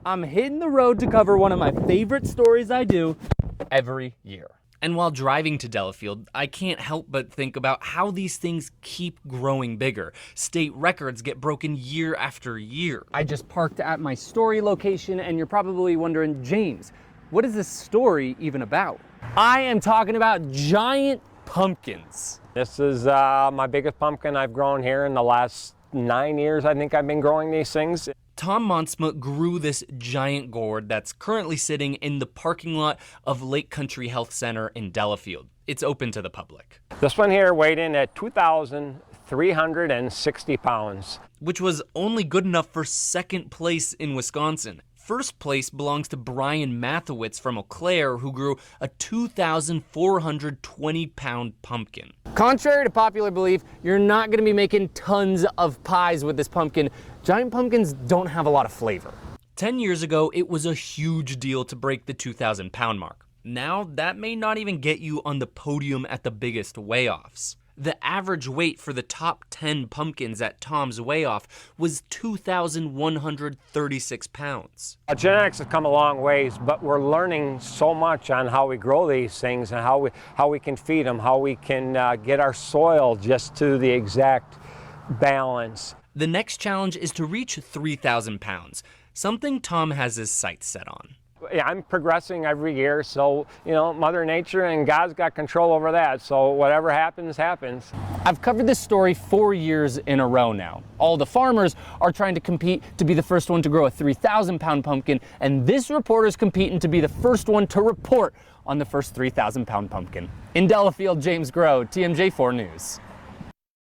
I'm hitting the road to cover one of my favorite stories I do every year. And while driving to Delafield, I can't help but think about how these things keep growing bigger. State records get broken year after year. I just parked at my story location, and you're probably wondering, James, what is this story even about? I am talking about giant pumpkins. This is my biggest pumpkin I've grown here in the last 9 years. I think I've been growing these things. Tom Montsma grew this giant gourd that's currently sitting in the parking lot of Lake Country Health Center in Delafield. It's open to the public. This one here weighed in at 2,360 pounds. Which was only good enough for second place in Wisconsin. First place belongs to Brian Mathewitz from Eau Claire, who grew a 2,420-pound pumpkin. Contrary to popular belief, you're not going to be making tons of pies with this pumpkin. Giant pumpkins don't have a lot of flavor. 10 years ago, it was a huge deal to break the 2,000-pound mark. Now, that may not even get you on the podium at the biggest weigh-offs. The average weight for the top 10 pumpkins at Tom's weigh-off was 2,136 pounds. Genetics have come a long ways, but we're learning so much on how we grow these things and how we can feed them, how we can get our soil just to the exact balance. The next challenge is to reach 3,000 pounds, something Tom has his sights set on. Yeah, I'm progressing every year, so, Mother Nature and God's got control over that, so whatever happens, happens. I've covered this story 4 years in a row now. All the farmers are trying to compete to be the first one to grow a 3,000-pound pumpkin, and this reporter's competing to be the first one to report on the first 3,000-pound pumpkin. In Delafield, James Groh, TMJ4 News.